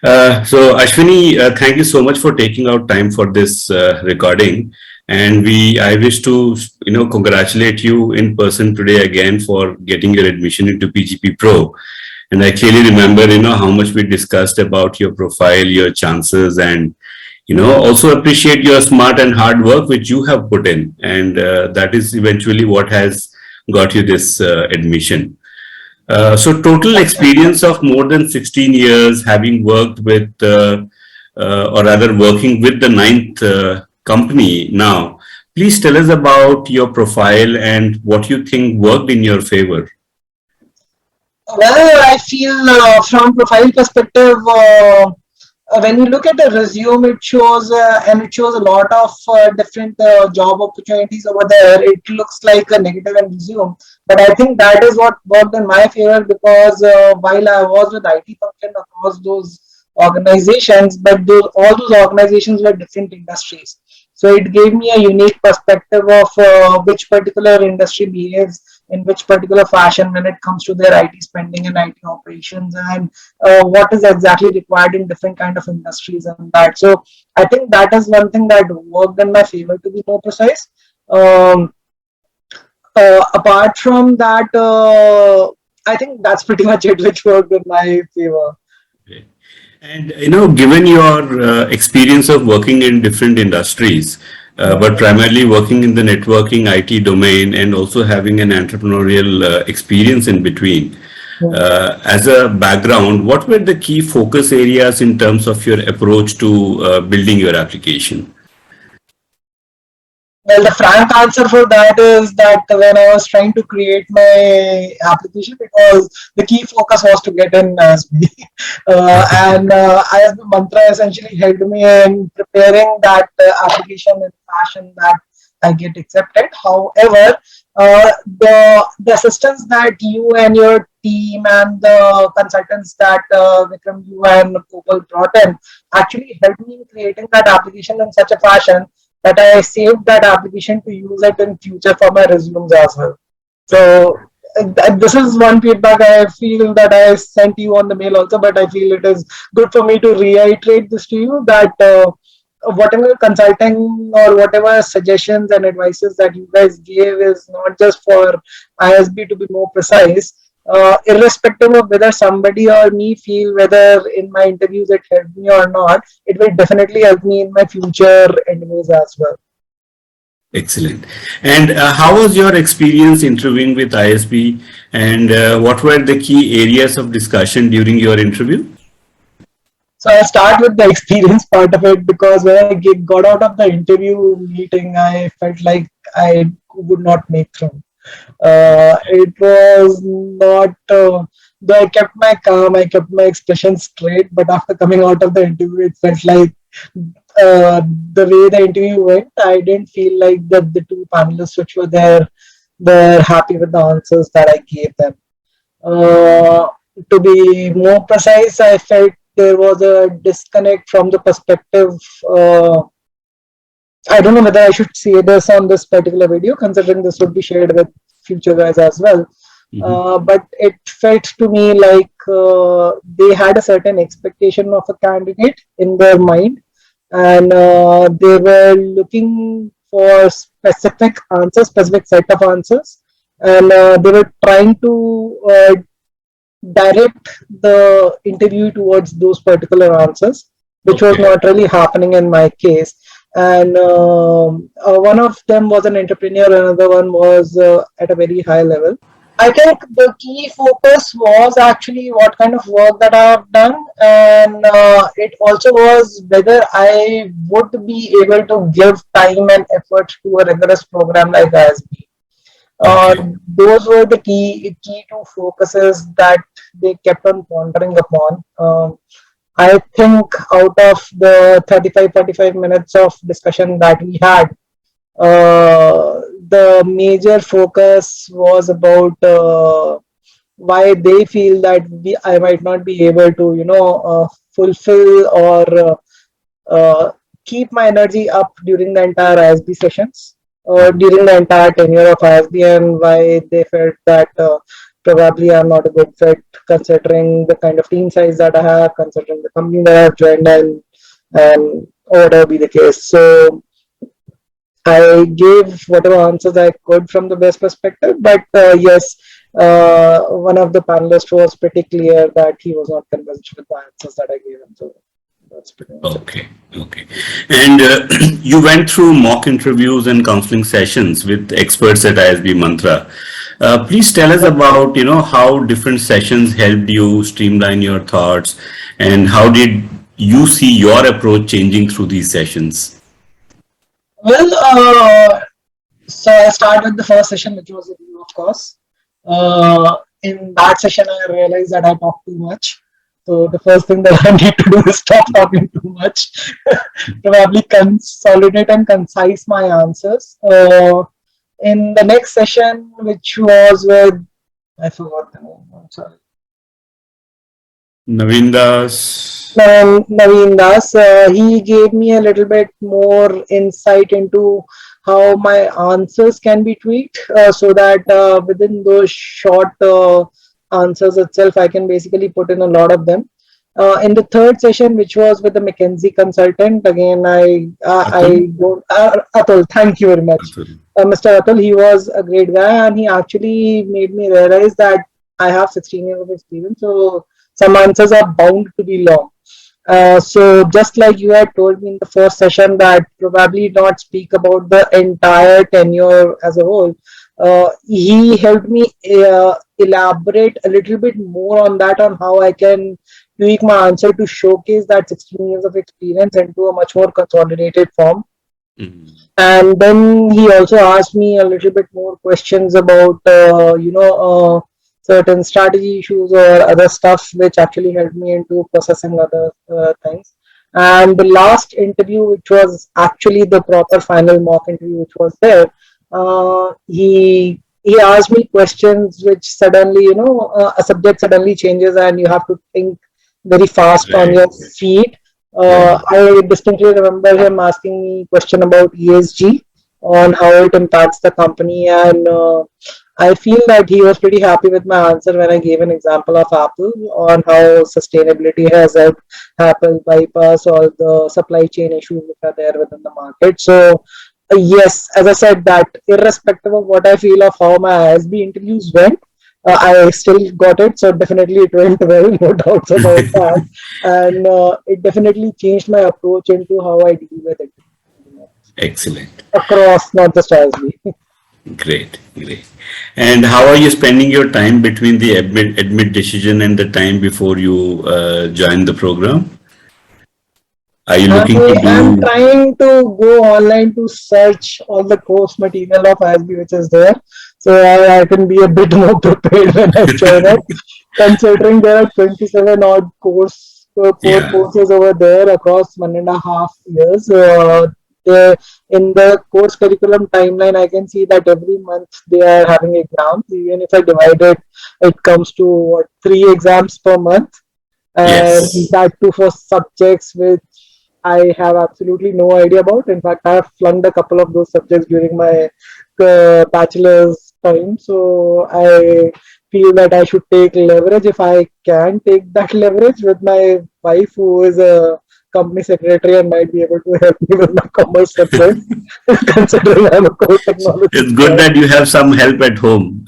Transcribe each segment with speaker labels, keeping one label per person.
Speaker 1: So Ashwini, thank you so much for taking out time for this recording. And I wish to, congratulate you in person today again for getting your admission into PGP Pro. And I clearly remember, how much we discussed about your profile, your chances, and, also appreciate your smart and hard work which you have put in. And that is eventually what has got you this admission. So total experience of more than 16 years having worked with, or rather working with the ninth company now. Please tell us about your profile and what you think worked in your favor.
Speaker 2: Well, I feel from profile perspective, when you look at the resume, it shows and it shows a lot of different job opportunities over there. It looks like a negative in resume, but I think that is what worked in my favor because while I was with IT function across those organizations, but all those organizations were different industries. So it gave me a unique perspective of which particular industry behaves in which particular fashion when it comes to their IT spending and IT operations, and what is exactly required in different kind of industries and that. So I think that is one thing that worked in my favor, to be more precise. Apart from that, I think that's pretty much it which worked in my favor.
Speaker 1: Okay. And given your experience of working in different industries, but primarily working in the networking IT domain and also having an entrepreneurial experience in between, as a background, what were the key focus areas in terms of your approach to building your application?
Speaker 2: Well, the frank answer for that is that when I was trying to create my application, because the key focus was to get in ISB, and ISB Mantra essentially helped me in preparing that application in fashion that I get accepted. However, the assistance that you and your team and the consultants that Vikram, you and Gopal brought in actually helped me in creating that application in such a fashion that I saved that application to use it in future for my resumes as well. So this is one feedback I feel that I sent you on the mail also, but I feel it is good for me to reiterate this to you that whatever consulting or whatever suggestions and advices that you guys gave is not just for ISB, to be more precise. Irrespective of whether somebody or me feel whether in my interviews it helped me or not, it will definitely help me in my future interviews as well.
Speaker 1: Excellent. And how was your experience interviewing with ISB, and what were the key areas of discussion during your interview?
Speaker 2: So I start with the experience part of it because when I got out of the interview meeting, I felt like I would not make through. It was not, though I kept my calm, I kept my expression straight, but after coming out of the interview, it felt like the way the interview went, I didn't feel like the two panelists which were there were happy with the answers that I gave them. To be more precise, I felt there was a disconnect from the perspective. I don't know whether I should say this on this particular video, considering this would be shared with future guys as well. But it felt to me like they had a certain expectation of a candidate in their mind, and they were looking for specific answers, specific set of answers, and they were trying to direct the interview towards those particular answers, which was not really happening in my case. And one of them was an entrepreneur, another one was at a very high level. I think the key focus was actually what kind of work that I have done, and it also was whether I would be able to give time and effort to a rigorous program like ISB. Those were the key two focuses that they kept on pondering upon. I think out of the 45 minutes of discussion that we had, the major focus was about why they feel that I might not be able to, fulfill or keep my energy up during the entire ISB sessions, or during the entire tenure of ISB, and why they felt that probably I'm not a good fit considering the kind of team size that I have, considering the company that I've joined, and whatever be the case. So I gave whatever answers I could from the best perspective, but yes, one of the panelists was pretty clear that he was not convinced with the answers that I gave him. So that's pretty much it.
Speaker 1: Okay, okay. And you went through mock interviews and counseling sessions with experts at ISBmantra. Please tell us about, how different sessions helped you streamline your thoughts, and how did you see your approach changing through these sessions?
Speaker 2: Well, so I start with the first session, which was a review, of course. In that session, I realized that I talk too much. So the first thing that I need to do is stop talking too much. Probably consolidate and concise my answers. In the next session, which was with, I forgot the name, I'm sorry.
Speaker 1: Naveen Das.
Speaker 2: Naveen Das, he gave me a little bit more insight into how my answers can be tweaked, so that within those short answers itself, I can basically put in a lot of them. In the third session, which was with the McKinsey consultant, again, Atul, thank you very much. Mr. Atul, he was a great guy, and he actually made me realize that I have 16 years of experience, so some answers are bound to be long. So just like you had told me in the first session that probably not speak about the entire tenure as a whole, he helped me elaborate a little bit more on that, on how I can tweak my answer to showcase that 16 years of experience into a much more consolidated form. Mm-hmm. And then he also asked me a little bit more questions about, certain strategy issues or other stuff, which actually helped me into processing other things. And the last interview, which was actually the proper final mock interview, which was there, he asked me questions which suddenly, a subject suddenly changes and you have to think very fast on your feet. I distinctly remember him asking me a question about ESG, on how it impacts the company, and I feel that he was pretty happy with my answer when I gave an example of Apple, on how sustainability has helped Apple bypass all the supply chain issues which are there within the market. So yes, as I said, that irrespective of what I feel of how my ISB interviews went, I still got it. So definitely it went well, no doubts about that. And it definitely changed my approach into how I deal with it.
Speaker 1: Excellent.
Speaker 2: Across, not just ISB.
Speaker 1: Great, great. And how are you spending your time between the admit decision and the time before you join the program? Are you looking to do?
Speaker 2: I'm trying to go online to search all the course material of ISB which is there, so I can be a bit more prepared when I join it. Considering there are 27 odd courses over there across 1.5 years. In the course curriculum timeline, I can see that every month they are having exams. Even if I divide it, it comes to 3 exams per month, and that too for subjects which I have absolutely no idea about. In fact, I have flunked a couple of those subjects during my bachelor's time. So I feel that I should take leverage, if I can take that leverage, with my wife, who is a company secretary and might be able to help me with my commerce subject, considering I'm a core technology.
Speaker 1: It's good that you have some help at home.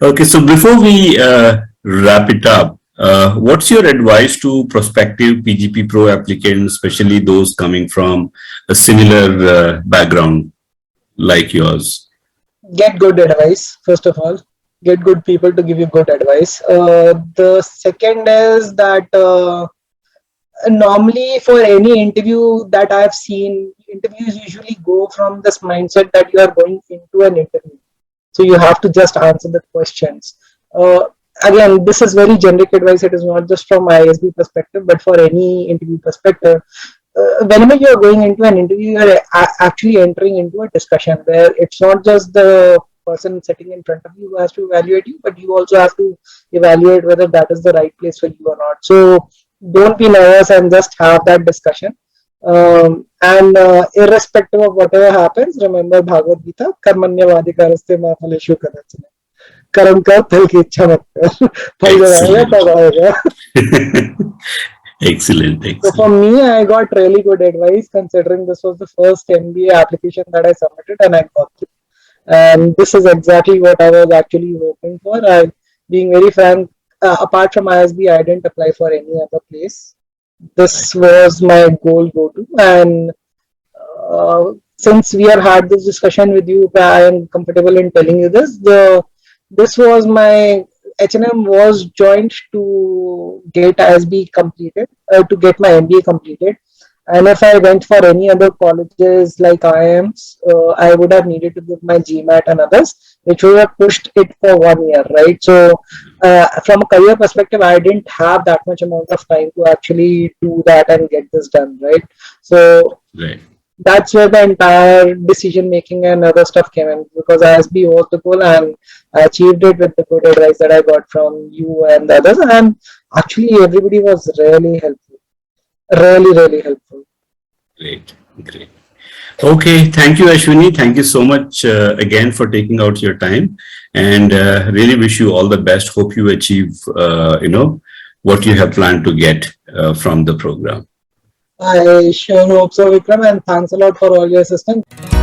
Speaker 1: Okay, so before we wrap it up, what's your advice to prospective PGPpro applicants, especially those coming from a similar background like yours?
Speaker 2: Get good advice, first of all. Get good people to give you good advice. The second is that normally for any interview that I've seen, interviews usually go from this mindset that you are going into an interview. So you have to just answer the questions. Again, this is very generic advice. It is not just from my ISB perspective, but for any interview perspective. Whenever you are going into an interview, you are actually entering into a discussion where it's not just the person sitting in front of you who has to evaluate you, but you also have to evaluate whether that is the right place for you or not. So don't be nervous and just have that discussion. And irrespective of whatever happens, remember Bhagavad Gita, Karmanya Vadikaraste Ma Phaleshu Kadachana. कर्म कर फल की इच्छा मत कर, फल जब आएगा तब आएगा.
Speaker 1: Excellent,
Speaker 2: So for
Speaker 1: excellent.
Speaker 2: me, I got really good advice considering this was the first MBA application that I submitted and I got it. And this is exactly what I was actually hoping for. And being very frank, apart from ISB, I didn't apply for any other place. This was my goal go to. And since we have had this discussion with you, I am comfortable in telling you this. This was my H&M was joined to get ISB completed, to get my MBA completed. And if I went for any other colleges like IIMs, I would have needed to give my GMAT and others, which would have pushed it for 1 year, right? So, from a career perspective, I didn't have that much amount of time to actually do that and get this done, right? So,
Speaker 1: Right.
Speaker 2: that's where the entire decision making and other stuff came in, because ISB was the goal and I achieved it with the good advice that I got from you and the others. And actually, everybody was really helpful, really helpful.
Speaker 1: Great, great. Okay, thank you, Ashwini. Thank you so much again for taking out your time, and really wish you all the best. Hope you achieve, what you have planned to get from the program.
Speaker 2: I sure hope so, Vikram, and thanks a lot for all your assistance.